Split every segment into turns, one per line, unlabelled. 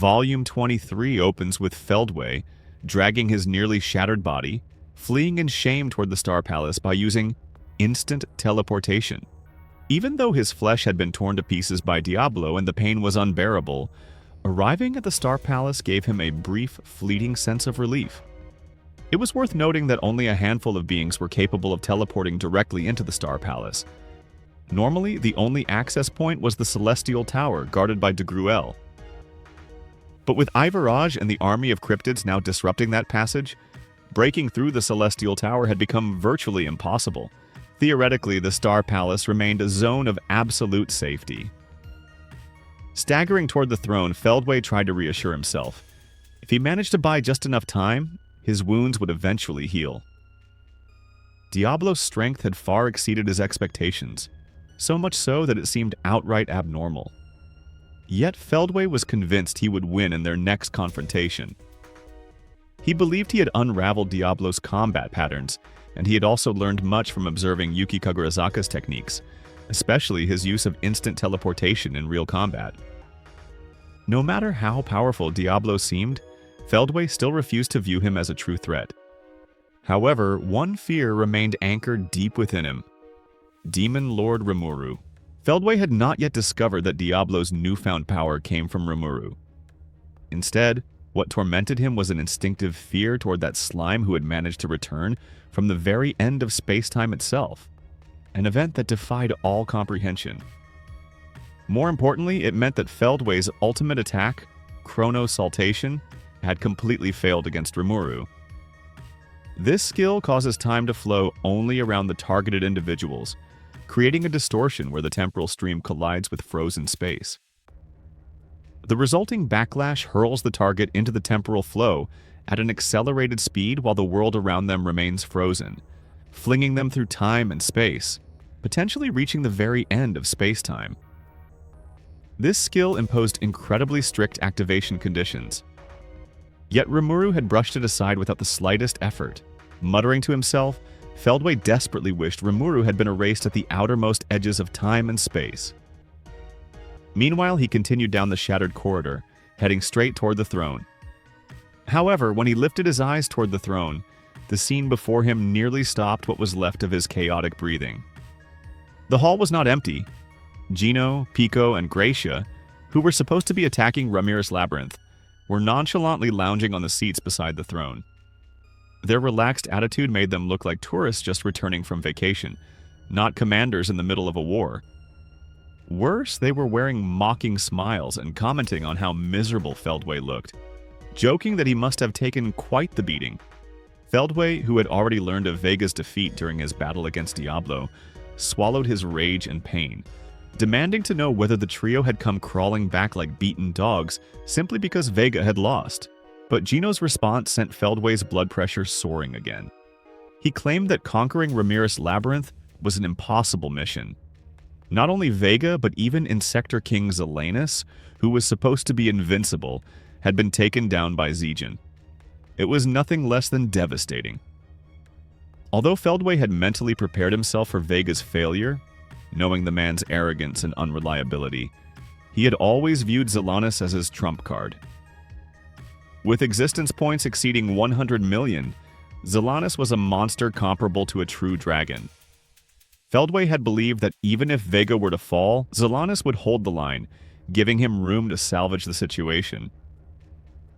Volume 23 opens with Feldway dragging his nearly shattered body, fleeing in shame toward the Star Palace by using instant teleportation. Even though his flesh had been torn to pieces by Diablo and the pain was unbearable, arriving at the Star Palace gave him a brief, fleeting sense of relief. It was worth noting that only a handful of beings were capable of teleporting directly into the Star Palace. Normally, the only access point was the Celestial Tower, guarded by de Gruel. But with Ivaraj and the army of cryptids now disrupting that passage, breaking through the Celestial Tower had become virtually impossible. Theoretically, the Star Palace remained a zone of absolute safety. Staggering toward the throne, Feldway tried to reassure himself. If he managed to buy just enough time, his wounds would eventually heal. Diablo's strength had far exceeded his expectations, so much so that it seemed outright abnormal. Yet Feldway was convinced he would win in their next confrontation. He believed he had unraveled Diablo's combat patterns, and he had also learned much from observing Yuki Kagurazaka's techniques, especially his use of instant teleportation in real combat. No matter how powerful Diablo seemed, Feldway still refused to view him as a true threat. However, one fear remained anchored deep within him: Demon Lord Rimuru. Feldway had not yet discovered that Diablo's newfound power came from Rimuru. Instead, what tormented him was an instinctive fear toward that slime who had managed to return from the very end of space-time itself, an event that defied all comprehension. More importantly, it meant that Feldway's ultimate attack, Chronosaltation, had completely failed against Rimuru. This skill causes time to flow only around the targeted individuals, creating a distortion where the temporal stream collides with frozen space. The resulting backlash hurls the target into the temporal flow at an accelerated speed while the world around them remains frozen, flinging them through time and space, potentially reaching the very end of space-time. This skill imposed incredibly strict activation conditions. Yet Rimuru had brushed it aside without the slightest effort. Muttering to himself, Feldway desperately wished Rimuru had been erased at the outermost edges of time and space. Meanwhile, he continued down the shattered corridor, heading straight toward the throne. However, when he lifted his eyes toward the throne, the scene before him nearly stopped what was left of his chaotic breathing. The hall was not empty. Gino, Pico, and Gracia, who were supposed to be attacking Ramirez Labyrinth, were nonchalantly lounging on the seats beside the throne. Their relaxed attitude made them look like tourists just returning from vacation, not commanders in the middle of a war. Worse, they were wearing mocking smiles and commenting on how miserable Feldway looked, joking that he must have taken quite the beating. Feldway, who had already learned of Vega's defeat during his battle against Diablo, swallowed his rage and pain, demanding to know whether the trio had come crawling back like beaten dogs simply because Vega had lost. But Gino's response sent Feldway's blood pressure soaring again. He claimed that conquering Ramirez Labyrinth was an impossible mission. Not only Vega, but even Insector King Zelanus, who was supposed to be invincible, had been taken down by Zegan. It was nothing less than devastating. Although Feldway had mentally prepared himself for Vega's failure, knowing the man's arrogance and unreliability, he had always viewed Zelanus as his trump card. With existence points exceeding 100 million, Zelanus was a monster comparable to a true dragon. Feldway had believed that even if Vega were to fall, Zelanus would hold the line, giving him room to salvage the situation.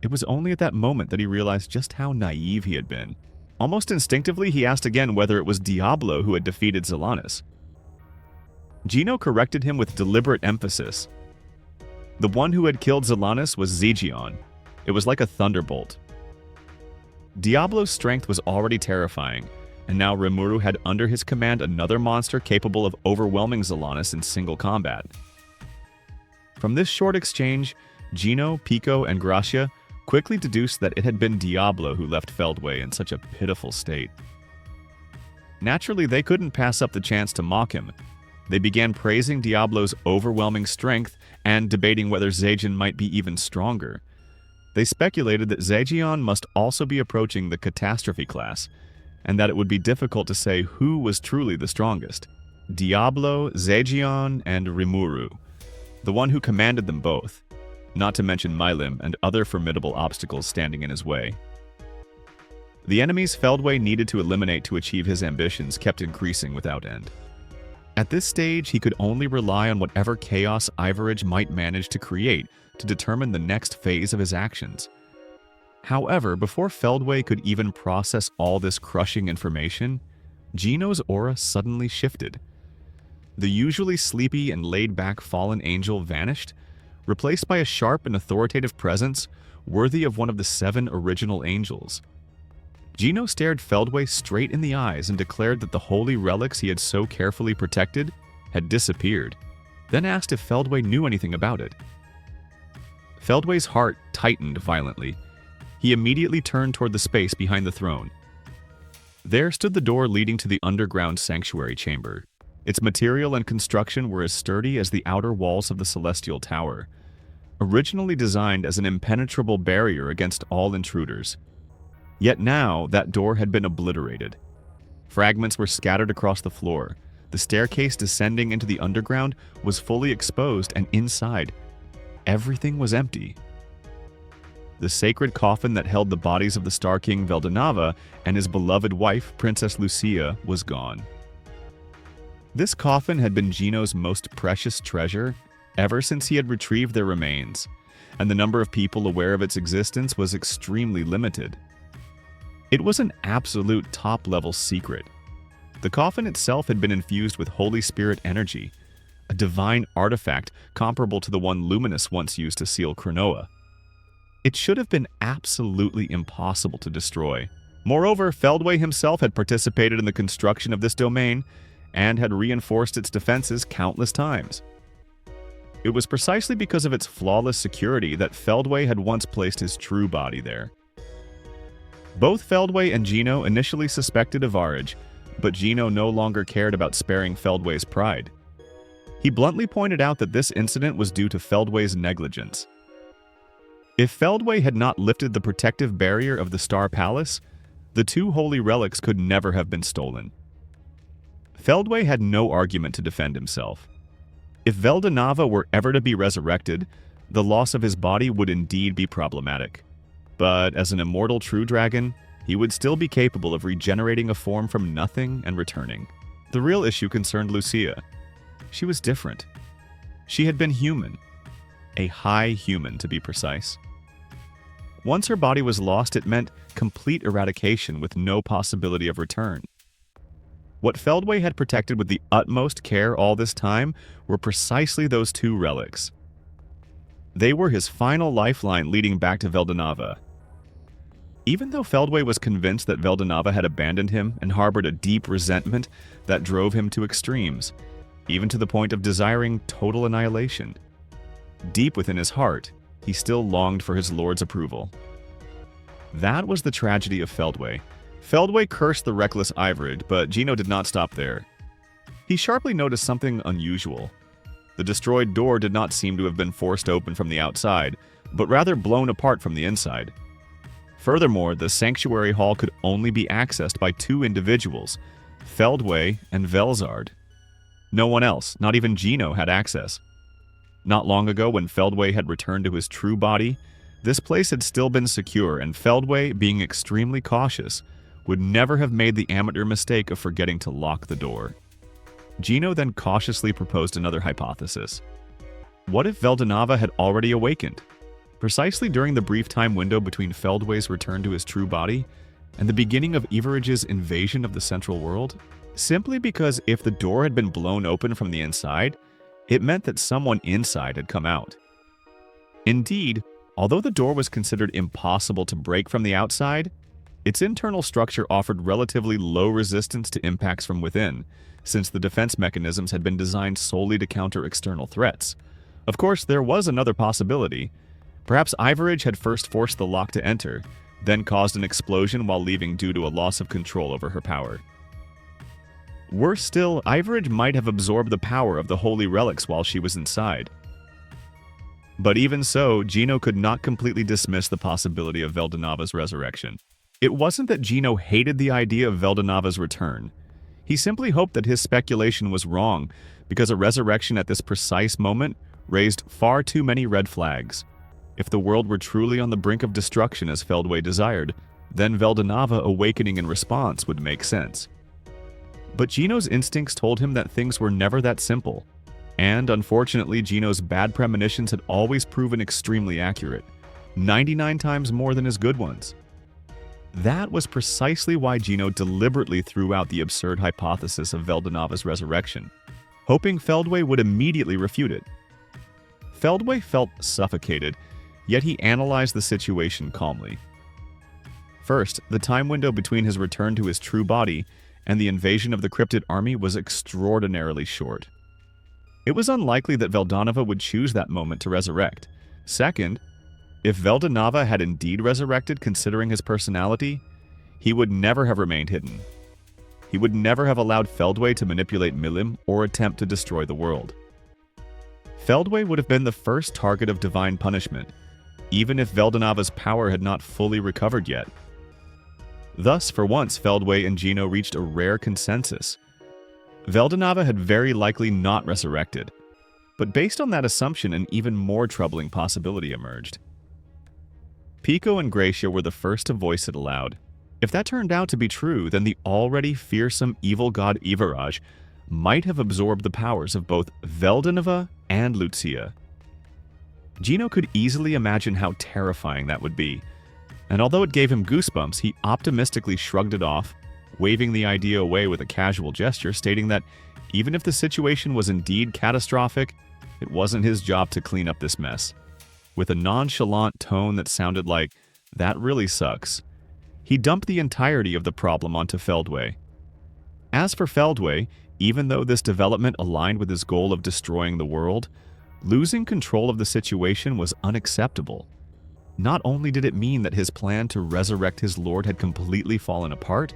It was only at that moment that he realized just how naive he had been. Almost instinctively, he asked again whether it was Diablo who had defeated Zelanus. Gino corrected him with deliberate emphasis. The one who had killed Zelanus was Zegion. It was like a thunderbolt. Diablo's strength was already terrifying, and now Rimuru had under his command another monster capable of overwhelming Zelanus in single combat. From this short exchange, Gino, Pico, and Gracia quickly deduced that it had been Diablo who left Feldway in such a pitiful state. Naturally, they couldn't pass up the chance to mock him. They began praising Diablo's overwhelming strength and debating whether Zegan might be even stronger. They speculated that Zegion must also be approaching the Catastrophe class, and that it would be difficult to say who was truly the strongest: Diablo, Zegion, and Rimuru, the one who commanded them both. not to mention Milim and other formidable obstacles standing in his way. The enemies Feldway needed to eliminate to achieve his ambitions kept increasing without end. At this stage, he could only rely on whatever chaos Ivorage might manage to create to determine the next phase of his actions. However, before Feldway could even process all this crushing information, Gino's aura suddenly shifted. The usually sleepy and laid-back fallen angel vanished, replaced by a sharp and authoritative presence worthy of one of the 7 original angels. Gino stared Feldway straight in the eyes and declared that the holy relics he had so carefully protected had disappeared, then asked if Feldway knew anything about it. Feldway's heart tightened violently. He immediately turned toward the space behind the throne. There stood the door leading to the underground sanctuary chamber. Its material and construction were as sturdy as the outer walls of the Celestial Tower, originally designed as an impenetrable barrier against all intruders. Yet now, that door had been obliterated. Fragments were scattered across the floor. The staircase descending into the underground was fully exposed, and inside, everything was empty. The sacred coffin that held the bodies of the Star King Veldanava and his beloved wife, Princess Lucia, was gone. This coffin had been Gino's most precious treasure ever since he had retrieved their remains, and the number of people aware of its existence was extremely limited. It was an absolute top-level secret. The coffin itself had been infused with Holy Spirit energy, a divine artifact comparable to the one Luminous once used to seal Cronoa. It should have been absolutely impossible to destroy. Moreover, Feldway himself had participated in the construction of this domain and had reinforced its defenses countless times. It was precisely because of its flawless security that Feldway had once placed his true body there. Both Feldway and Gino initially suspected Ivorage, but Gino no longer cared about sparing Feldway's pride. He bluntly pointed out that this incident was due to Feldway's negligence. If Feldway had not lifted the protective barrier of the Star Palace, the 2 holy relics could never have been stolen. Feldway had no argument to defend himself. If Veldanava were ever to be resurrected, the loss of his body would indeed be problematic. But as an immortal true dragon, he would still be capable of regenerating a form from nothing and returning. The real issue concerned Lucia. She was different. She had been human. A high human, to be precise. Once her body was lost, it meant complete eradication with no possibility of return. What Feldway had protected with the utmost care all this time were precisely those 2 relics. They were his final lifeline leading back to Veldanava. Even though Feldway was convinced that Veldanava had abandoned him and harbored a deep resentment that drove him to extremes, even to the point of desiring total annihilation, deep within his heart, he still longed for his lord's approval. That was the tragedy of Feldway. Feldway cursed the reckless Ivorage, but Gino did not stop there. He sharply noticed something unusual. The destroyed door did not seem to have been forced open from the outside, but rather blown apart from the inside. Furthermore, the sanctuary hall could only be accessed by 2 individuals, Feldway and Velzard. No one else, not even Gino, had access. Not long ago, when Feldway had returned to his true body, this place had still been secure, and Feldway, being extremely cautious, would never have made the amateur mistake of forgetting to lock the door. Gino then cautiously proposed another hypothesis. What if Veldanava had already awakened? Precisely during the brief time window between Feldway's return to his true body and the beginning of Iverage's invasion of the Central World? Simply because if the door had been blown open from the inside, it meant that someone inside had come out. Indeed, although the door was considered impossible to break from the outside, its internal structure offered relatively low resistance to impacts from within, since the defense mechanisms had been designed solely to counter external threats. Of course, there was another possibility. Perhaps Ivorage had first forced the lock to enter, then caused an explosion while leaving due to a loss of control over her power. Worse still, Ivorage might have absorbed the power of the holy relics while she was inside. But even so, Gino could not completely dismiss the possibility of Veldanava's resurrection. It wasn't that Gino hated the idea of Veldanava's return. He simply hoped that his speculation was wrong, because a resurrection at this precise moment raised far too many red flags. If the world were truly on the brink of destruction as Feldway desired, then Veldanava awakening in response would make sense. But Gino's instincts told him that things were never that simple, and unfortunately Gino's bad premonitions had always proven extremely accurate, 99 times more than his good ones. That was precisely why Gino deliberately threw out the absurd hypothesis of Veldanava's resurrection, hoping Feldway would immediately refute it. Feldway felt suffocated, yet he analyzed the situation calmly. First, the time window between his return to his true body and the invasion of the cryptid army was extraordinarily short. It was unlikely that Veldanava would choose that moment to resurrect. Second, if Veldanava had indeed resurrected considering his personality, he would never have remained hidden. He would never have allowed Feldway to manipulate Milim or attempt to destroy the world. Feldway would have been the first target of divine punishment, even if Veldanava's power had not fully recovered yet. Thus, for once, Feldway and Gino reached a rare consensus. Veldanava had very likely not resurrected, but based on that assumption, an even more troubling possibility emerged. Pico and Gracia were the first to voice it aloud. If that turned out to be true, then the already fearsome evil god Ivaraj might have absorbed the powers of both Veldanava and Lucia. Gino could easily imagine how terrifying that would be, and although it gave him goosebumps, he optimistically shrugged it off, waving the idea away with a casual gesture, stating that even if the situation was indeed catastrophic, it wasn't his job to clean up this mess. With a nonchalant tone that sounded like, "That really sucks," he dumped the entirety of the problem onto Feldway. As for Feldway, even though this development aligned with his goal of destroying the world, losing control of the situation was unacceptable. Not only did it mean that his plan to resurrect his lord had completely fallen apart,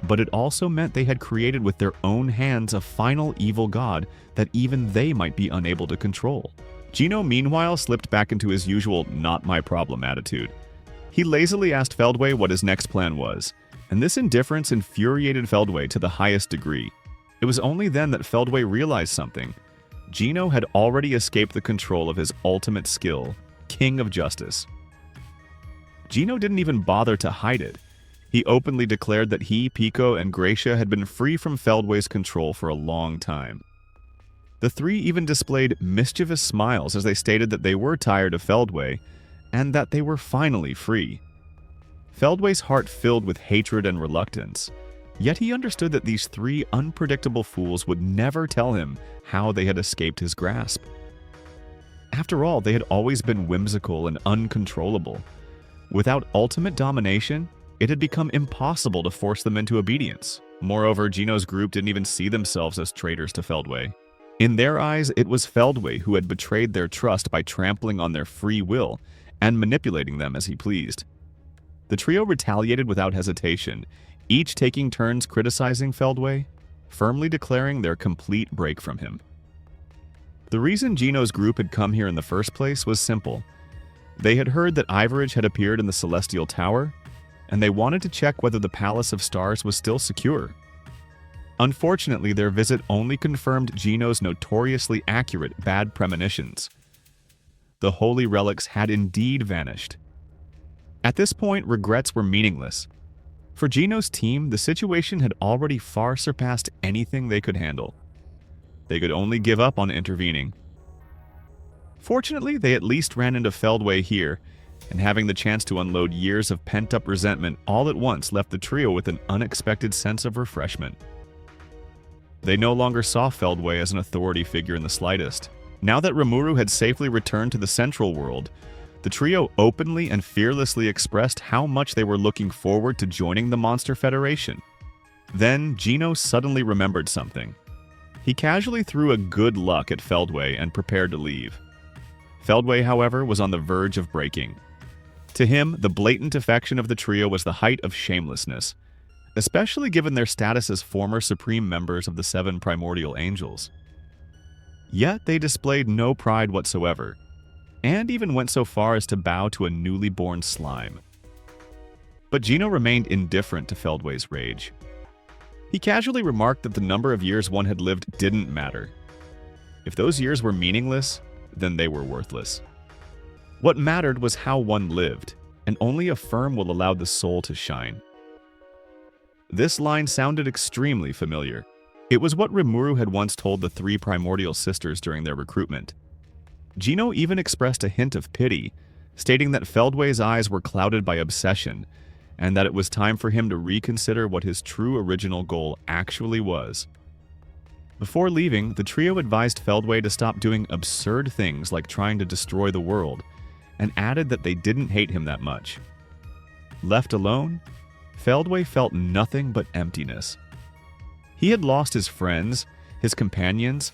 but it also meant they had created with their own hands a final evil god that even they might be unable to control. Gino, meanwhile, slipped back into his usual not my problem attitude. He lazily asked Feldway what his next plan was, and this indifference infuriated Feldway to the highest degree. It was only then that Feldway realized something. Gino had already escaped the control of his ultimate skill, King of Justice. Gino didn't even bother to hide it. He openly declared that he, Pico, and Gracia had been free from Feldway's control for a long time. The three even displayed mischievous smiles as they stated that they were tired of Feldway, and that they were finally free. Feldway's heart filled with hatred and reluctance, yet he understood that these three unpredictable fools would never tell him how they had escaped his grasp. After all, they had always been whimsical and uncontrollable. Without ultimate domination, it had become impossible to force them into obedience. Moreover, Gino's group didn't even see themselves as traitors to Feldway. In their eyes, it was Feldway who had betrayed their trust by trampling on their free will and manipulating them as he pleased. The trio retaliated without hesitation, each taking turns criticizing Feldway, firmly declaring their complete break from him. The reason Gino's group had come here in the first place was simple. They had heard that Ivaraj had appeared in the Celestial Tower, and they wanted to check whether the Palace of Stars was still secure. Unfortunately, their visit only confirmed Gino's notoriously accurate bad premonitions. The holy relics had indeed vanished. At this point, regrets were meaningless. For Gino's team, the situation had already far surpassed anything they could handle. They could only give up on intervening. Fortunately, they at least ran into Feldway here, and having the chance to unload years of pent-up resentment all at once left the trio with an unexpected sense of refreshment. They no longer saw Feldway as an authority figure in the slightest. Now that Rimuru had safely returned to the central world, the trio openly and fearlessly expressed how much they were looking forward to joining the Monster Federation. Then, Gino suddenly remembered something. He casually threw a good luck at Feldway and prepared to leave. Feldway, however, was on the verge of breaking. To him, the blatant affection of the trio was the height of shamelessness, especially given their status as former supreme members of the Seven Primordial Angels. Yet they displayed no pride whatsoever, and even went so far as to bow to a newly born slime. But Gino remained indifferent to Feldway's rage. He casually remarked that the number of years one had lived didn't matter. If those years were meaningless, then they were worthless. What mattered was how one lived, and only a firm will allow the soul to shine. This line sounded extremely familiar. It was what Rimuru had once told the three primordial sisters during their recruitment. Gino even expressed a hint of pity, stating that Feldway's eyes were clouded by obsession, and that it was time for him to reconsider what his true original goal actually was. Before leaving, the trio advised Feldway to stop doing absurd things like trying to destroy the world, and added that they didn't hate him that much. Left alone, Feldway felt nothing but emptiness. He had lost his friends, his companions,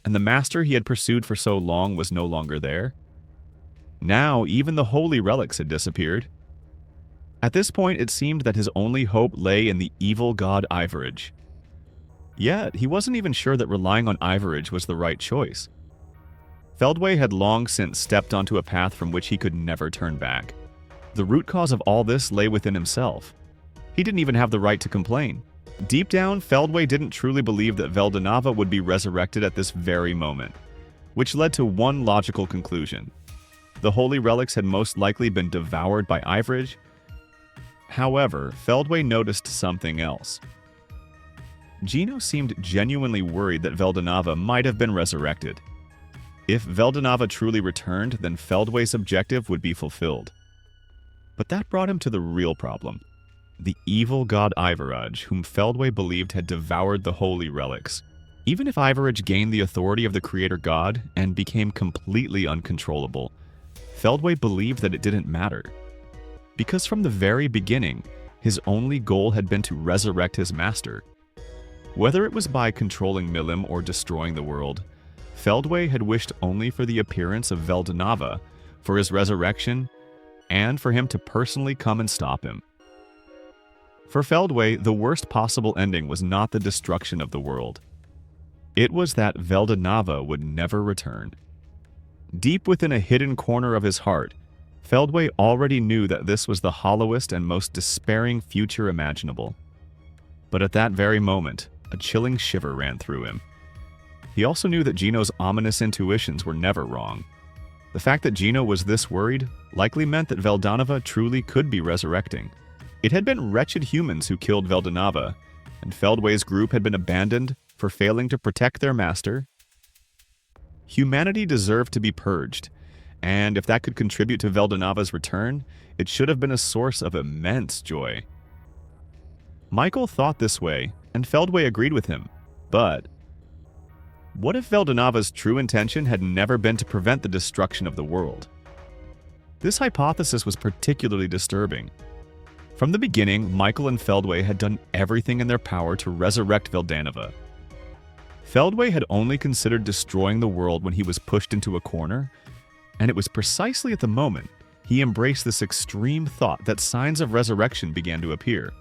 and the master he had pursued for so long was no longer there. Now, even the holy relics had disappeared. At this point, it seemed that his only hope lay in the evil god Ivorage. Yet, he wasn't even sure that relying on Ivorage was the right choice. Feldway had long since stepped onto a path from which he could never turn back. The root cause of all this lay within himself. He didn't even have the right to complain. Deep down, Feldway didn't truly believe that Veldanava would be resurrected at this very moment, which led to one logical conclusion. The holy relics had most likely been devoured by Ivorage. However, Feldway noticed something else. Gino seemed genuinely worried that Veldanava might have been resurrected. If Veldanava truly returned, then Feldway's objective would be fulfilled. But that brought him to the real problem. The evil god Ivorage, whom Feldway believed had devoured the holy relics. Even if Ivorage gained the authority of the creator god and became completely uncontrollable, Feldway believed that it didn't matter. Because from the very beginning, his only goal had been to resurrect his master. Whether it was by controlling Milim or destroying the world, Feldway had wished only for the appearance of Veldanava, for his resurrection, and for him to personally come and stop him. For Feldway, the worst possible ending was not the destruction of the world. It was that Veldanava would never return. Deep within a hidden corner of his heart, Feldway already knew that this was the hollowest and most despairing future imaginable. But at that very moment, a chilling shiver ran through him. He also knew that Gino's ominous intuitions were never wrong. The fact that Gino was this worried likely meant that Veldanava truly could be resurrecting. It had been wretched humans who killed Veldanava, and Feldway's group had been abandoned for failing to protect their master. Humanity deserved to be purged, and if that could contribute to Veldanava's return, it should have been a source of immense joy. Michael thought this way, and Feldway agreed with him, but what if Veldanava's true intention had never been to prevent the destruction of the world? This hypothesis was particularly disturbing. From the beginning, Michael and Feldway had done everything in their power to resurrect Veldanava. Feldway had only considered destroying the world when he was pushed into a corner, and it was precisely at the moment he embraced this extreme thought that signs of resurrection began to appear.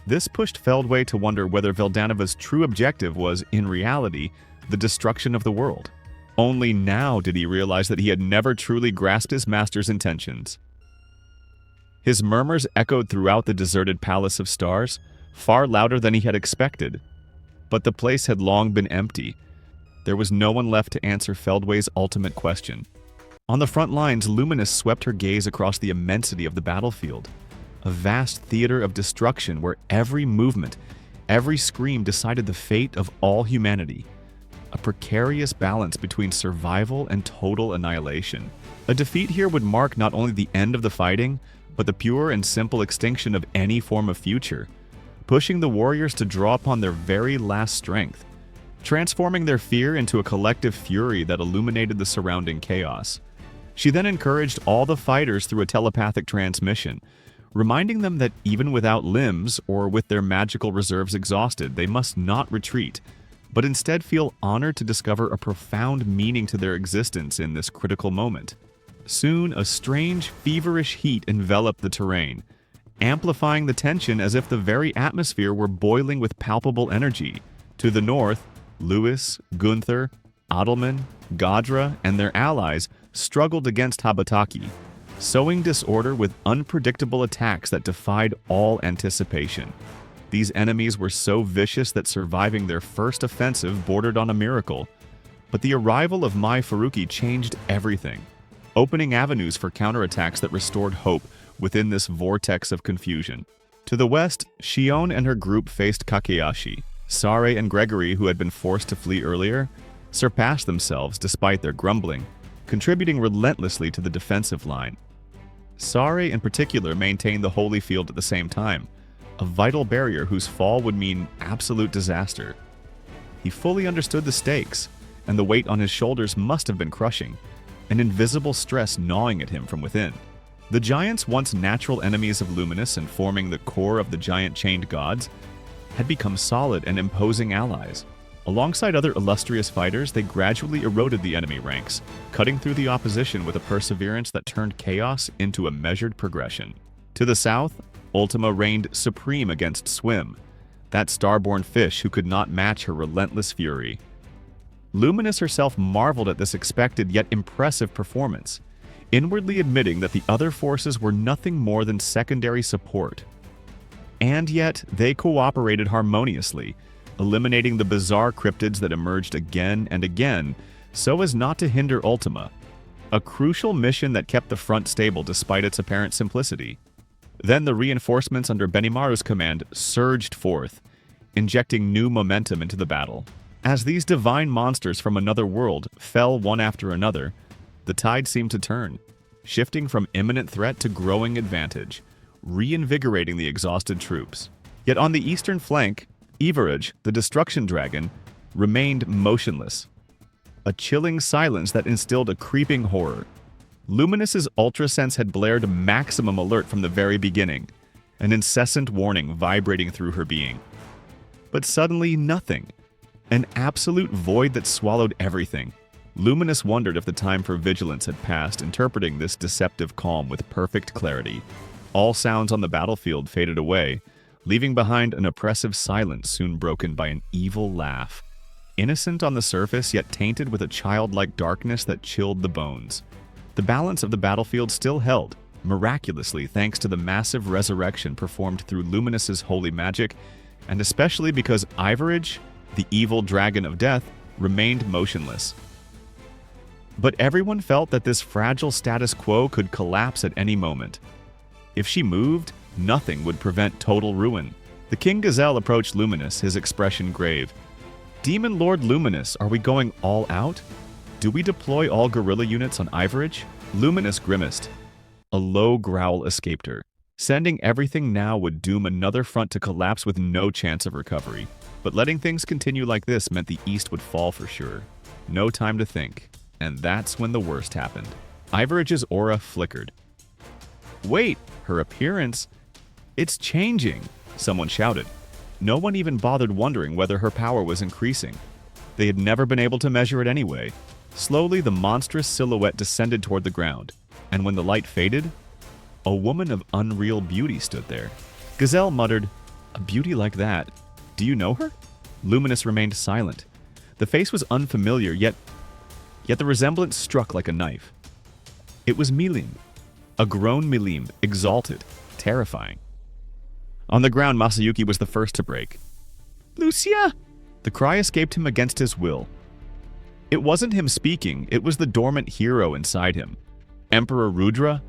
This pushed Feldway to wonder whether Veldanava's true objective was, in reality, the destruction of the world. Only now did he realize that he had never truly grasped his master's intentions. His murmurs echoed throughout the deserted Palace of Stars, far louder than he had expected. But the place had long been empty. There was no one left to answer Feldway's ultimate question. On the front lines, Luminous swept her gaze across the immensity of the battlefield. A vast theater of destruction where every movement, every scream decided the fate of all humanity. A precarious balance between survival and total annihilation. A defeat here would mark not only the end of the fighting, but the pure and simple extinction of any form of future, pushing the warriors to draw upon their very last strength, transforming their fear into a collective fury that illuminated the surrounding chaos. She then encouraged all the fighters through a telepathic transmission, reminding them that even without limbs or with their magical reserves exhausted, they must not retreat, but instead feel honored to discover a profound meaning to their existence in this critical moment. Soon, a strange, feverish heat enveloped the terrain, amplifying the tension as if the very atmosphere were boiling with palpable energy. To the north, Lewis, Gunther, Adelman, Gadra, and their allies struggled against Habataki, sowing disorder with unpredictable attacks that defied all anticipation. These enemies were so vicious that surviving their first offensive bordered on a miracle. But the arrival of Mai Faruqi changed everything. opening avenues for counterattacks that restored hope within this vortex of confusion. To the west, Shion and her group faced Kakeyashi. Sare and Gregory, who had been forced to flee earlier, surpassed themselves despite their grumbling, contributing relentlessly to the defensive line. Sare in particular maintained the holy field at the same time, a vital barrier whose fall would mean absolute disaster. He fully understood the stakes, and the weight on his shoulders must have been crushing, an invisible stress gnawing at him from within. The giants, once natural enemies of Luminous and forming the core of the giant chained gods, had become solid and imposing allies. Alongside other illustrious fighters, they gradually eroded the enemy ranks, cutting through the opposition with a perseverance that turned chaos into a measured progression. To the south, Ultima reigned supreme against Swim, that starborn fish who could not match her relentless fury. Luminous herself marveled at this expected yet impressive performance, inwardly admitting that the other forces were nothing more than secondary support. And yet, they cooperated harmoniously, eliminating the bizarre cryptids that emerged again and again so as not to hinder Ultima, a crucial mission that kept the front stable despite its apparent simplicity. Then the reinforcements under Benimaru's command surged forth, injecting new momentum into the battle. As these divine monsters from another world fell one after another, the tide seemed to turn, shifting from imminent threat to growing advantage, reinvigorating the exhausted troops. Yet on the eastern flank, Everage, the destruction dragon, remained motionless, a chilling silence that instilled a creeping horror. Luminous's ultrasense had blared maximum alert from the very beginning, an incessant warning vibrating through her being. But suddenly, nothing. An absolute void that swallowed everything. Luminous wondered if the time for vigilance had passed, interpreting this deceptive calm with perfect clarity. All sounds on the battlefield faded away, leaving behind an oppressive silence soon broken by an evil laugh. Innocent on the surface, yet tainted with a childlike darkness that chilled the bones. The balance of the battlefield still held, miraculously thanks to the massive resurrection performed through Luminous's holy magic, and especially because Ivorage, the evil dragon of death, remained motionless. But everyone felt that this fragile status quo could collapse at any moment. If she moved, nothing would prevent total ruin. The King Gazelle approached Luminous, his expression grave. "Demon Lord Luminous, are we going all out? Do we deploy all guerrilla units on Ivorage?" Luminous grimaced. A low growl escaped her. Sending everything now would doom another front to collapse with no chance of recovery. But letting things continue like this meant the East would fall for sure. No time to think. And that's when the worst happened. Ivorage's aura flickered. "Wait, her appearance? It's changing!" someone shouted. No one even bothered wondering whether her power was increasing. They had never been able to measure it anyway. Slowly, the monstrous silhouette descended toward the ground, and when the light faded, a woman of unreal beauty stood there. Gazelle muttered, "A beauty like that. Do you know her?" Luminous remained silent. The face was unfamiliar, yet the resemblance struck like a knife. It was Milim, a grown Milim, exalted, terrifying. On the ground, Masayuki was the first to break. "Lucia!" The cry escaped him against his will. It wasn't him speaking, it was the dormant hero inside him. Emperor Rudra,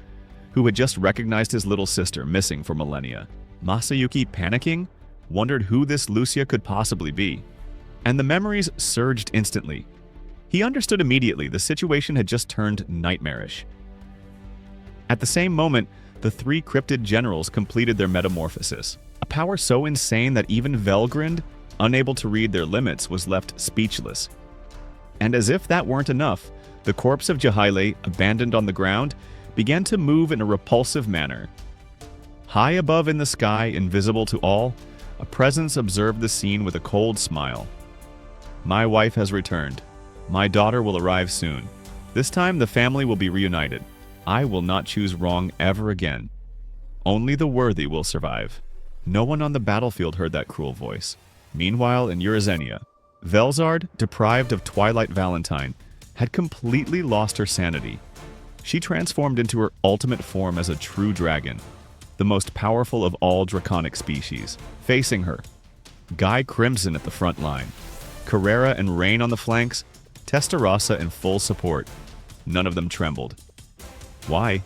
who had just recognized his little sister missing for millennia. Masayuki, panicking, wondered who this Lucia could possibly be. And the memories surged instantly. He understood immediately the situation had just turned nightmarish. At the same moment, the three cryptid generals completed their metamorphosis. A power so insane that even Velgrind, unable to read their limits, was left speechless. And as if that weren't enough, the corpse of Jahaile, abandoned on the ground, began to move in a repulsive manner. High above in the sky, invisible to all, a presence observed the scene with a cold smile. "My wife has returned. My daughter will arrive soon. This time the family will be reunited. I will not choose wrong ever again. Only the worthy will survive." No one on the battlefield heard that cruel voice. Meanwhile, in Eurazenia, Velzard, deprived of Twilight Valentine, had completely lost her sanity. She transformed into her ultimate form as a true dragon, the most powerful of all draconic species. Facing her, Guy Crimson at the front line, Carrera and Rain on the flanks, Testarossa in full support. None of them trembled. Why?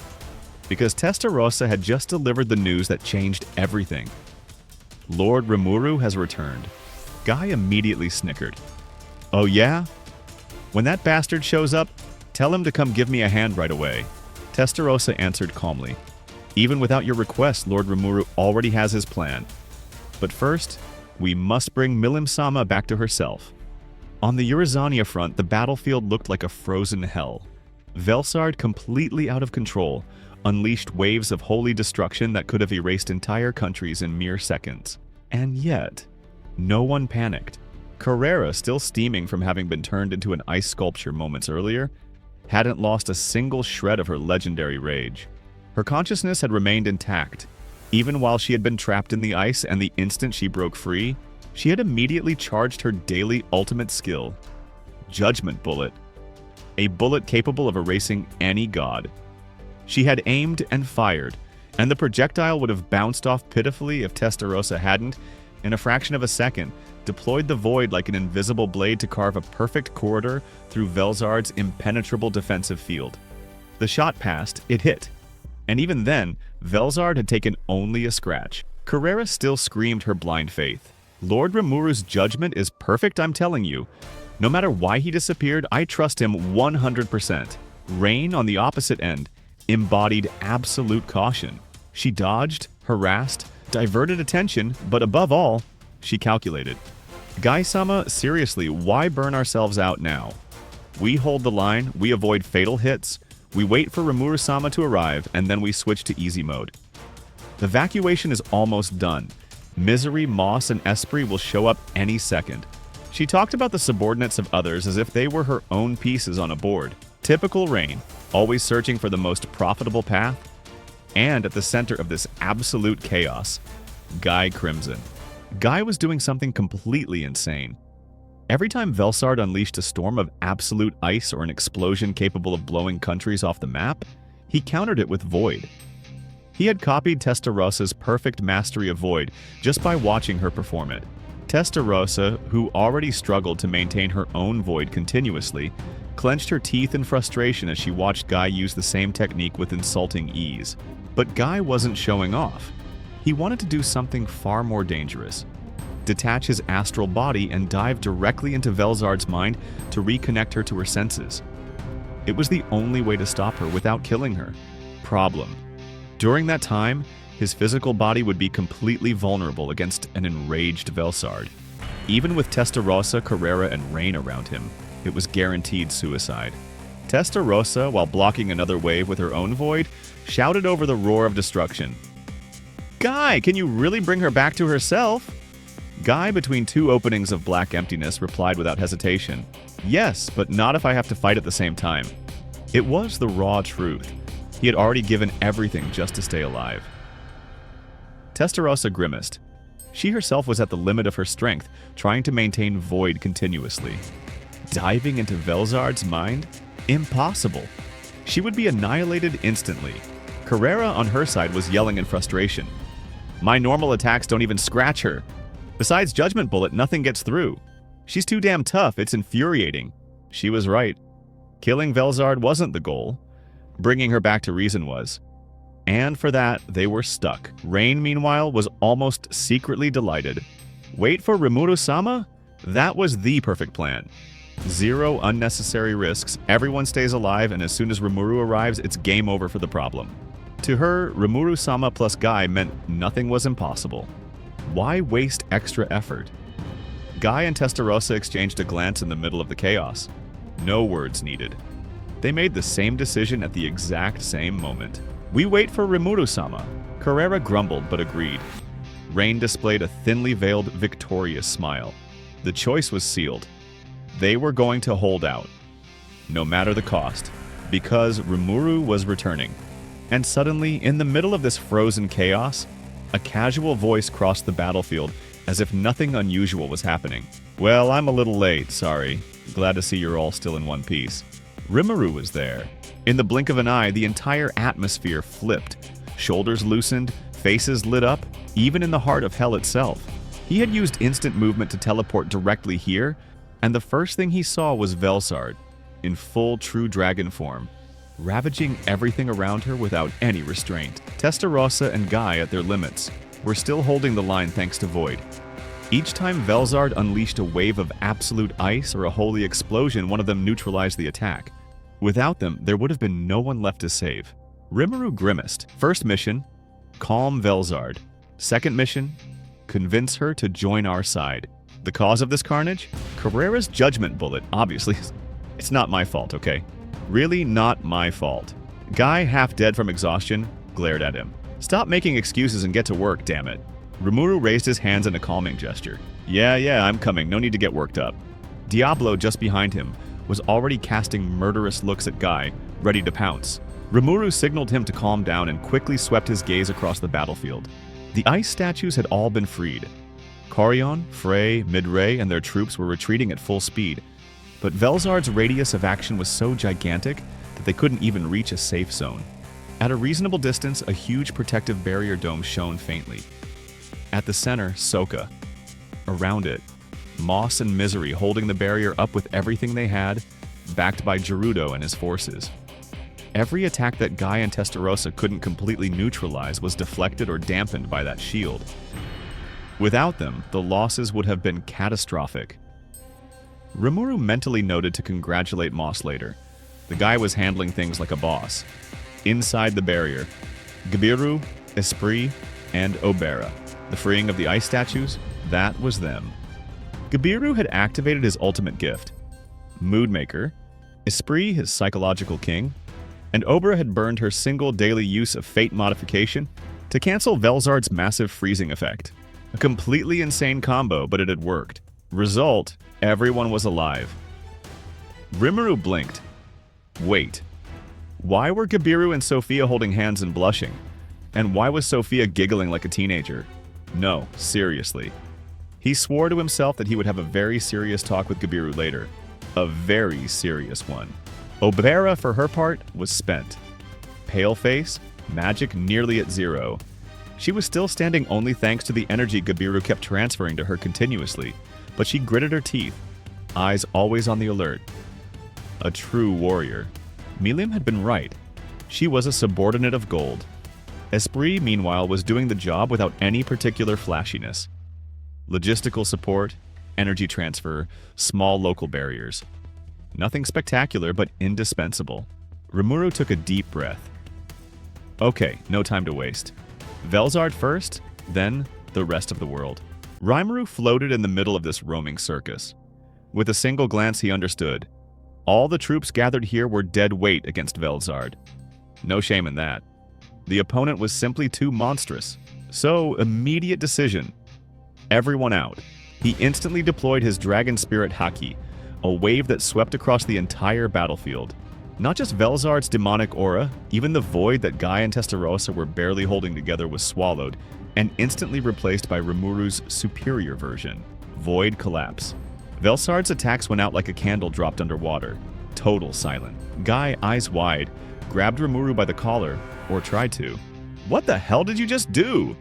Because Testarossa had just delivered the news that changed everything. Lord Rimuru has returned. Guy immediately snickered. Oh yeah? When that bastard shows up, tell him to come give me a hand right away. Testarossa answered calmly. Even without your request, Lord Rimuru already has his plan. But first, we must bring Milim-sama back to herself. On the Urizania front, the battlefield looked like a frozen hell. Velzard, completely out of control, unleashed waves of holy destruction that could have erased entire countries in mere seconds. And yet, no one panicked. Carrera, still steaming from having been turned into an ice sculpture moments earlier, hadn't lost a single shred of her legendary rage. Her consciousness had remained intact. Even while she had been trapped in the ice, and the instant she broke free, she had immediately charged her daily ultimate skill, Judgment Bullet, a bullet capable of erasing any god. She had aimed and fired, and the projectile would have bounced off pitifully if Testarossa hadn't, in a fraction of a second, deployed the void like an invisible blade to carve a perfect corridor through Velzard's impenetrable defensive field. The shot passed, it hit. And even then, Velzard had taken only a scratch. Carrera still screamed her blind faith. Lord Rimuru's judgment is perfect, I'm telling you. No matter why he disappeared, I trust him 100%. Rain, on the opposite end, embodied absolute caution. She dodged, harassed, diverted attention, but above all, she calculated. Guy-sama, seriously, why burn ourselves out now? We hold the line, we avoid fatal hits, we wait for Rimuru-sama to arrive, and then we switch to easy mode. The evacuation is almost done. Misery, Moss, and Esprit will show up any second. She talked about the subordinates of others as if they were her own pieces on a board. Typical Rain, always searching for the most profitable path. And at the center of this absolute chaos, Guy Crimson. Guy was doing something completely insane. Every time Velzard unleashed a storm of absolute ice or an explosion capable of blowing countries off the map, he countered it with Void. He had copied Testarossa's perfect mastery of Void just by watching her perform it. Testarossa, who already struggled to maintain her own Void continuously, clenched her teeth in frustration as she watched Guy use the same technique with insulting ease. But Guy wasn't showing off. He wanted to do something far more dangerous. Detach his astral body and dive directly into Velzard's mind to reconnect her to her senses. It was the only way to stop her without killing her. Problem. During that time, his physical body would be completely vulnerable against an enraged Velzard. Even with Testarossa, Carrera, and Rain around him, it was guaranteed suicide. Testarossa, while blocking another wave with her own Void, shouted over the roar of destruction. Guy, can you really bring her back to herself? Guy, between two openings of black emptiness, replied without hesitation. Yes, but not if I have to fight at the same time. It was the raw truth. He had already given everything just to stay alive. Testarossa grimaced. She herself was at the limit of her strength, trying to maintain Void continuously. Diving into Velzard's mind? Impossible. She would be annihilated instantly. Carrera, on her side, was yelling in frustration. My normal attacks don't even scratch her. Besides Judgment Bullet, nothing gets through. She's too damn tough, it's infuriating. She was right. Killing Velzard wasn't the goal. Bringing her back to reason was. And for that, they were stuck. Rain, meanwhile, was almost secretly delighted. Wait for Rimuru-sama? That was the perfect plan. Zero unnecessary risks, everyone stays alive, and as soon as Rimuru arrives, it's game over for the problem. To her, Rimuru-sama plus Guy meant nothing was impossible. Why waste extra effort? Guy and Testarossa exchanged a glance in the middle of the chaos. No words needed. They made the same decision at the exact same moment. We wait for Rimuru-sama. Carrera grumbled but agreed. Rain displayed a thinly veiled, victorious smile. The choice was sealed. They were going to hold out, no matter the cost, because Rimuru was returning. And suddenly, in the middle of this frozen chaos, a casual voice crossed the battlefield as if nothing unusual was happening. Well, I'm a little late, sorry. Glad to see you're all still in one piece. Rimuru was there. In the blink of an eye, the entire atmosphere flipped. Shoulders loosened, faces lit up, even in the heart of hell itself. He had used instant movement to teleport directly here, and the first thing he saw was Velzard, in full true dragon form. ravaging everything around her without any restraint. Testarossa and Guy, at their limits, were still holding the line thanks to Void. Each time Velzard unleashed a wave of absolute ice or a holy explosion, one of them neutralized the attack. Without them, there would have been no one left to save. Rimuru grimaced. First mission, calm Velzard. Second mission, convince her to join our side. The cause of this carnage? Carrera's judgment bullet, obviously. It's not my fault, okay? Really not my fault. Guy, half dead from exhaustion, glared at him. Stop making excuses and get to work, damn it. Rimuru raised his hands in a calming gesture. Yeah, I'm coming, no need to get worked up. Diablo, just behind him, was already casting murderous looks at Guy, ready to pounce. Rimuru signaled him to calm down and quickly swept his gaze across the battlefield. The ice statues had all been freed. Corion, Frey, Midray, and their troops were retreating at full speed, but Velzard's radius of action was so gigantic that they couldn't even reach a safe zone. At a reasonable distance, a huge protective barrier dome shone faintly. At the center, Soka. Around it, Moss and Misery holding the barrier up with everything they had, backed by Gerudo and his forces. Every attack that Guy and Testarossa couldn't completely neutralize was deflected or dampened by that shield. Without them, the losses would have been catastrophic. Rimuru mentally noted to congratulate Moss later. The guy was handling things like a boss. Inside the barrier, Gabiru, Esprit, and Obera. The freeing of the ice statues, that was them. Gabiru had activated his ultimate gift, Moodmaker, Esprit his psychological king, and Obera had burned her single daily use of Fate modification to cancel Velzard's massive freezing effect. A completely insane combo, but it had worked. Result, everyone was alive. Rimuru blinked. Wait. Why were Gabiru and Sophia holding hands and blushing? And why was Sophia giggling like a teenager? No, seriously. He swore to himself that he would have a very serious talk with Gabiru later. A very serious one. Obera, for her part, was spent. Paleface, magic nearly at zero. She was still standing only thanks to the energy Gabiru kept transferring to her continuously, but she gritted her teeth, eyes always on the alert. A true warrior. Milium had been right. She was a subordinate of gold. Esprit, meanwhile, was doing the job without any particular flashiness. Logistical support, energy transfer, small local barriers. Nothing spectacular, but indispensable. Rimuru took a deep breath. Okay, no time to waste. Velzard first, then the rest of the world. Rimuru floated in the middle of this roaming circus. With a single glance, he understood. All the troops gathered here were dead weight against Velzard. No shame in that. The opponent was simply too monstrous. So, immediate decision. Everyone out. He instantly deployed his Dragon Spirit Haki, a wave that swept across the entire battlefield. Not just Velzard's demonic aura, even the void that Guy and Testarossa were barely holding together was swallowed, and instantly replaced by Rimuru's superior version, Void Collapse. Velzard's attacks went out like a candle dropped underwater. Total silent. Guy, eyes wide, grabbed Rimuru by the collar, or tried to. What the hell did you just do?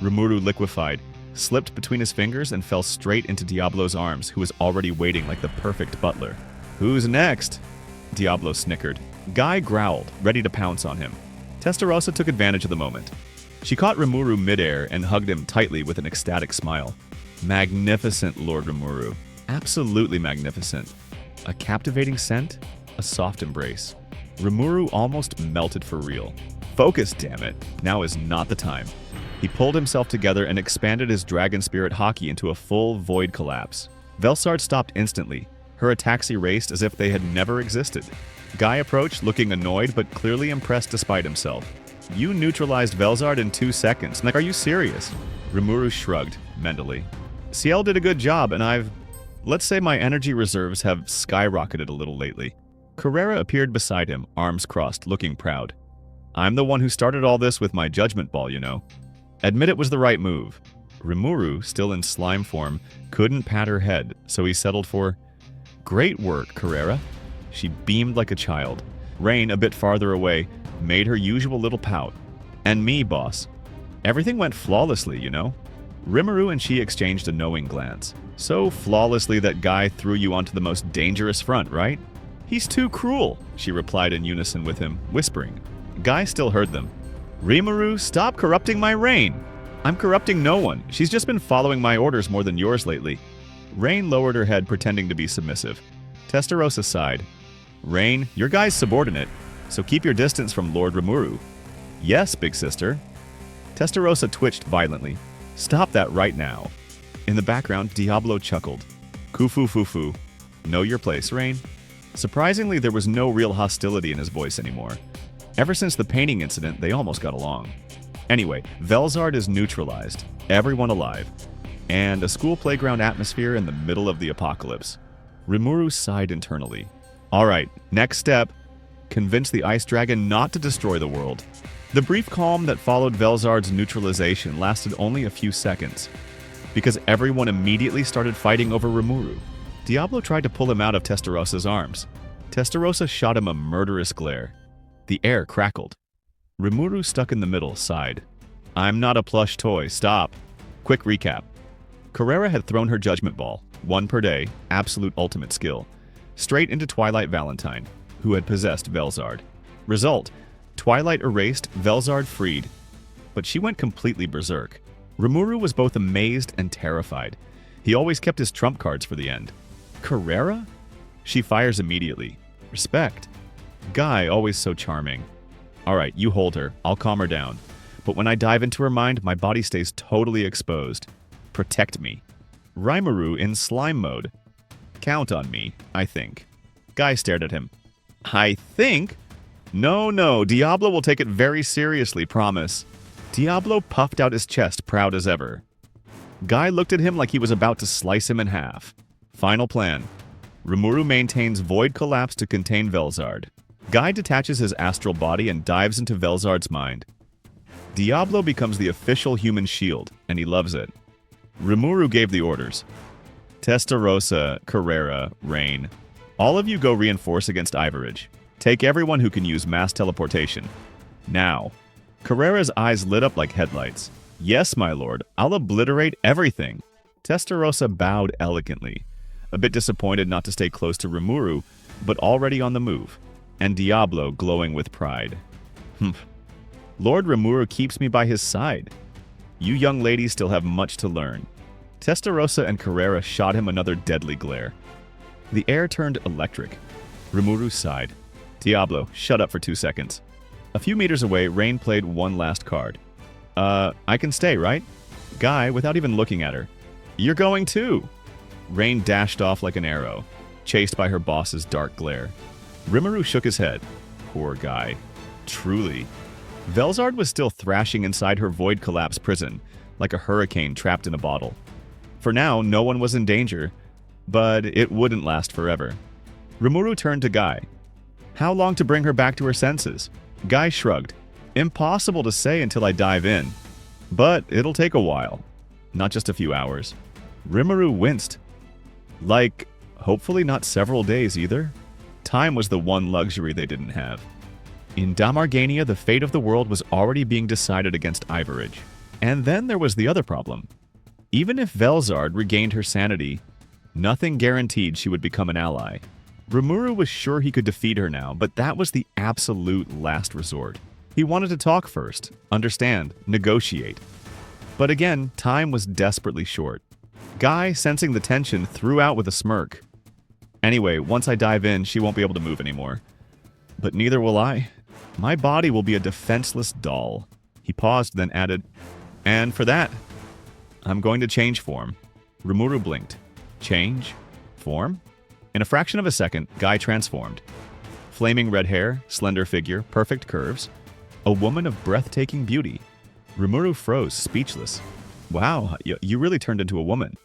Rimuru liquefied, slipped between his fingers, and fell straight into Diablo's arms, who was already waiting like the perfect butler. Who's next? Diablo snickered. Guy growled, ready to pounce on him. Testarossa took advantage of the moment. She caught Rimuru midair and hugged him tightly with an ecstatic smile. Magnificent, Lord Rimuru. Absolutely magnificent. A captivating scent, a soft embrace. Rimuru almost melted for real. Focus, damn it. Now is not the time. He pulled himself together and expanded his Dragon Spirit Haki into a full Void Collapse. Velzard stopped instantly. Her attacks erased as if they had never existed. Guy approached, looking annoyed but clearly impressed despite himself. You neutralized Velzard in 2 seconds. Like, are you serious? Rimuru shrugged, mentally. Ciel did a good job, and let's say my energy reserves have skyrocketed a little lately. Carrera appeared beside him, arms crossed, looking proud. I'm the one who started all this with my judgment ball, you know. Admit it was the right move. Rimuru, still in slime form, couldn't pat her head, so he settled for, Great work, Carrera. She beamed like a child. Rain, a bit farther away, made her usual little pout. And me, boss. Everything went flawlessly, you know. Rimuru and she exchanged a knowing glance. So flawlessly that Guy threw you onto the most dangerous front, right? "He's too cruel," she replied in unison with him, whispering. Guy still heard them. "Rimuru, stop corrupting my Rain." "I'm corrupting no one. She's just been following my orders more than yours lately." Rain lowered her head, pretending to be submissive. Testarossa sighed. "Rain, you're Guy's subordinate, so keep your distance from Lord Rimuru." "Yes, big sister." Testarossa twitched violently. "Stop that right now." In the background, Diablo chuckled. "Kufu fufu. Know your place, Rain." Surprisingly, there was no real hostility in his voice anymore. Ever since the painting incident, they almost got along. Anyway, Velzard is neutralized, everyone alive, and a school playground atmosphere in the middle of the apocalypse. Rimuru sighed internally. Alright, next step. Convince the ice dragon not to destroy the world. The brief calm that followed Velzard's neutralization lasted only a few seconds, because everyone immediately started fighting over Rimuru. Diablo tried to pull him out of Testarossa's arms. Testarossa shot him a murderous glare. The air crackled. Rimuru, stuck in the middle, sighed. "I'm not a plush toy, stop." Quick recap. Carrera had thrown her judgment ball, one per day, absolute ultimate skill, straight into Twilight Valentine, who had possessed Velzard. Result: Twilight erased, Velzard freed. But she went completely berserk. Rimuru was both amazed and terrified. He always kept his trump cards for the end. Carrera? She fires immediately. Respect. Guy, always so charming. Alright, you hold her. I'll calm her down. But when I dive into her mind, my body stays totally exposed. Protect me. Rimuru in slime mode. Count on me, I think. Guy stared at him. I think? No, Diablo will take it very seriously, promise. Diablo puffed out his chest, proud as ever. Guy looked at him like he was about to slice him in half. Final plan. Rimuru maintains void collapse to contain Velzard. Guy detaches his astral body and dives into Velzard's mind. Diablo becomes the official human shield, and he loves it. Rimuru gave the orders. Testarossa, Carrera, Rain. All of you go reinforce against Ivorage. Take everyone who can use mass teleportation. Now. Carrera's eyes lit up like headlights. Yes, my lord, I'll obliterate everything. Testarossa bowed elegantly, a bit disappointed not to stay close to Rimuru, but already on the move, and Diablo glowing with pride. Lord Rimuru keeps me by his side. You young ladies still have much to learn. Testarossa and Carrera shot him another deadly glare. The air turned electric. Rimuru sighed. Diablo, shut up for 2 seconds. A few meters away, Rain played one last card. I can stay, right? Guy, without even looking at her. You're going too! Rain dashed off like an arrow, chased by her boss's dark glare. Rimuru shook his head. Poor Guy. Truly. Velzard was still thrashing inside her void collapse prison, like a hurricane trapped in a bottle. For now, no one was in danger, but it wouldn't last forever. Rimuru turned to Guy. How long to bring her back to her senses? Guy shrugged. Impossible to say until I dive in. But it'll take a while. Not just a few hours. Rimuru winced. Like, hopefully not several days either. Time was the one luxury they didn't have. In Damargania, the fate of the world was already being decided against Ivorage. And then there was the other problem. Even if Velzard regained her sanity, nothing guaranteed she would become an ally. Rimuru was sure he could defeat her now, but that was the absolute last resort. He wanted to talk first, understand, negotiate. But again, time was desperately short. Guy, sensing the tension, threw out with a smirk. Anyway, once I dive in, she won't be able to move anymore. But neither will I. My body will be a defenseless doll. He paused, then added, and for that, I'm going to change form. Rimuru blinked. Change? Form? In a fraction of a second, Guy transformed. Flaming red hair, slender figure, perfect curves. A woman of breathtaking beauty. Rimuru froze, speechless. Wow, you really turned into a woman.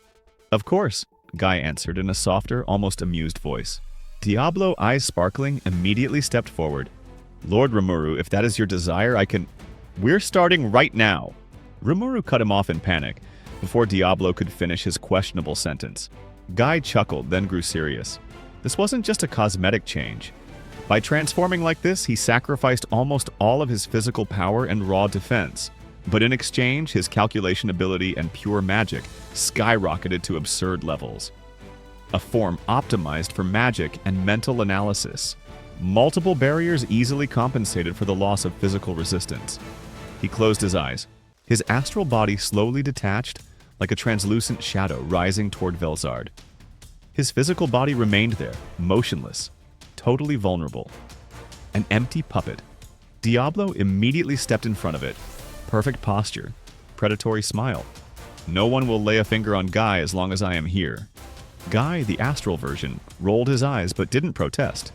Of course, Guy answered in a softer, almost amused voice. Diablo, eyes sparkling, immediately stepped forward. Lord Rimuru, if that is your desire, I can... We're starting right now. Rimuru cut him off in panic, before Diablo could finish his questionable sentence. Guy chuckled, then grew serious. This wasn't just a cosmetic change. By transforming like this, he sacrificed almost all of his physical power and raw defense. But in exchange, his calculation ability and pure magic skyrocketed to absurd levels. a form optimized for magic and mental analysis. Multiple barriers easily compensated for the loss of physical resistance. He closed his eyes. His astral body slowly detached, like a translucent shadow rising toward Velzard. His physical body remained there, motionless, totally vulnerable. An empty puppet. Diablo immediately stepped in front of it. Perfect posture, predatory smile. No one will lay a finger on Guy as long as I am here. Guy, the astral version, rolled his eyes but didn't protest.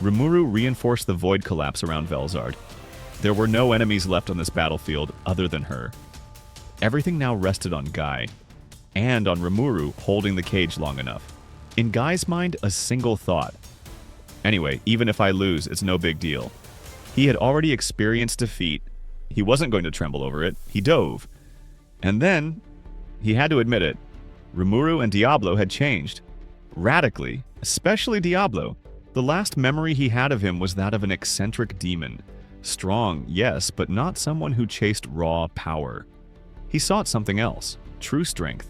Rimuru reinforced the void collapse around Velzard. There were no enemies left on this battlefield other than her. Everything now rested on Guy, and on Rimuru holding the cage long enough. In Guy's mind, a single thought. Anyway, even if I lose, it's no big deal. He had already experienced defeat. He wasn't going to tremble over it. He dove. And then, he had to admit it, Rimuru and Diablo had changed. Radically, especially Diablo. The last memory he had of him was that of an eccentric demon. Strong, yes, but not someone who chased raw power. He sought something else, true strength,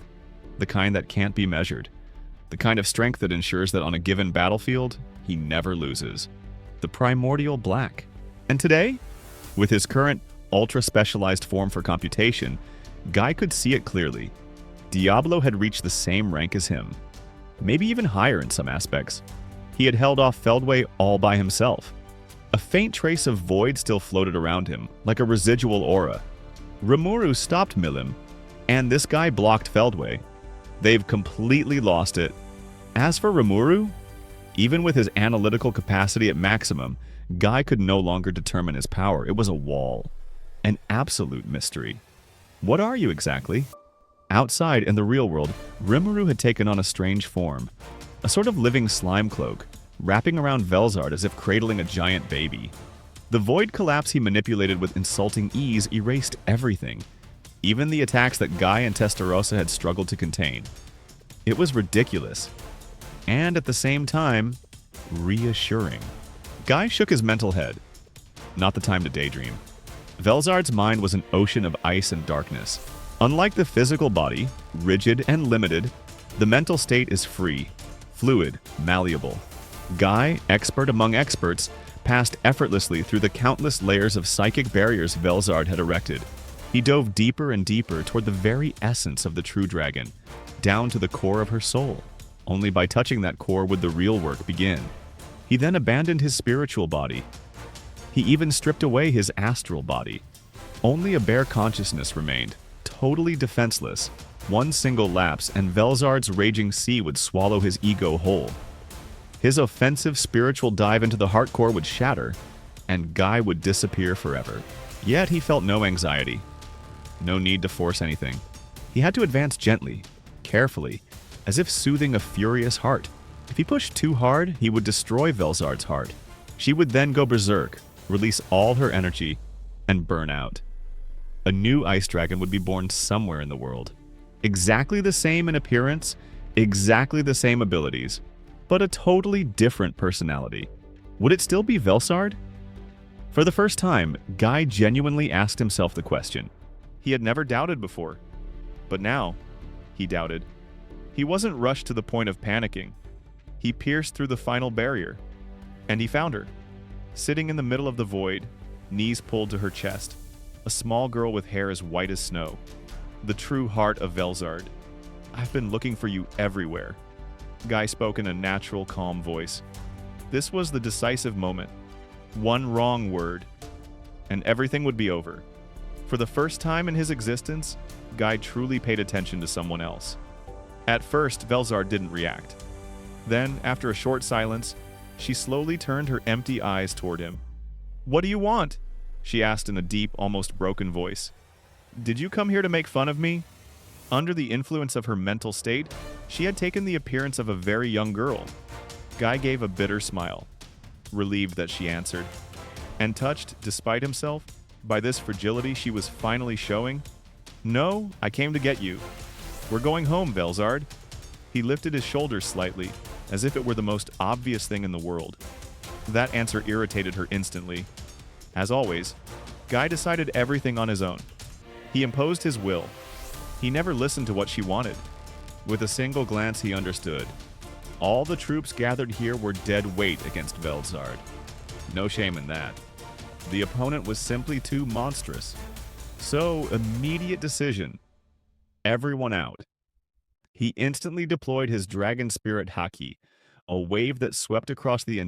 the kind that can't be measured, the kind of strength that ensures that on a given battlefield, he never loses. The primordial black. And today, with his current ultra-specialized form for computation, Guy could see it clearly. Diablo had reached the same rank as him, maybe even higher in some aspects. He had held off Feldway all by himself. A faint trace of void still floated around him, like a residual aura. Rimuru stopped Milim, and this guy blocked Feldway. They've completely lost it. As for Rimuru, even with his analytical capacity at maximum, Guy could no longer determine his power. It was a wall. An absolute mystery. What are you exactly? Outside, in the real world, Rimuru had taken on a strange form. A sort of living slime cloak, wrapping around Velzard as if cradling a giant baby. The void collapse he manipulated with insulting ease erased everything, even the attacks that Guy and Testarossa had struggled to contain. It was ridiculous, and at the same time, reassuring. Guy shook his mental head. Not the time to daydream. Velzard's mind was an ocean of ice and darkness. Unlike the physical body, rigid and limited, the mental state is free, fluid, malleable. Guy, expert among experts, passed effortlessly through the countless layers of psychic barriers Velzard had erected. He dove deeper and deeper toward the very essence of the true dragon, down to the core of her soul. Only by touching that core would the real work begin. He then abandoned his spiritual body. He even stripped away his astral body. Only a bare consciousness remained, totally defenseless. One single lapse, and Velzard's raging sea would swallow his ego whole. His offensive spiritual dive into the heart core would shatter, and Guy would disappear forever. Yet he felt no anxiety. No need to force anything. He had to advance gently, carefully, as if soothing a furious heart. If he pushed too hard, he would destroy Velzard's heart. She would then go berserk, release all her energy, and burn out. A new ice dragon would be born somewhere in the world. Exactly the same in appearance, exactly the same abilities, but a totally different personality. Would it still be Velzard? For the first time, Guy genuinely asked himself the question. He had never doubted before, but now he doubted. He wasn't rushed to the point of panicking. He pierced through the final barrier, and he found her, sitting in the middle of the void, knees pulled to her chest, a small girl with hair as white as snow. The true heart of Velzard. I've been looking for you everywhere. Guy spoke in a natural, calm voice. This was the decisive moment. One wrong word, and everything would be over. For the first time in his existence, Guy truly paid attention to someone else. At first, Velzard didn't react. Then, after a short silence, she slowly turned her empty eyes toward him. "What do you want?" she asked in a deep, almost broken voice. "Did you come here to make fun of me?" Under the influence of her mental state, she had taken the appearance of a very young girl. Guy gave a bitter smile, relieved that she answered. And touched, despite himself, by this fragility she was finally showing, "No, I came to get you. We're going home, Velzard." He lifted his shoulders slightly, as if it were the most obvious thing in the world. That answer irritated her instantly. As always, Guy decided everything on his own. He imposed his will. He never listened to what she wanted. With a single glance he understood. All the troops gathered here were dead weight against Velzard. No shame in that. The opponent was simply too monstrous. So, immediate decision. Everyone out. He instantly deployed his Dragon Spirit Haki, a wave that swept across the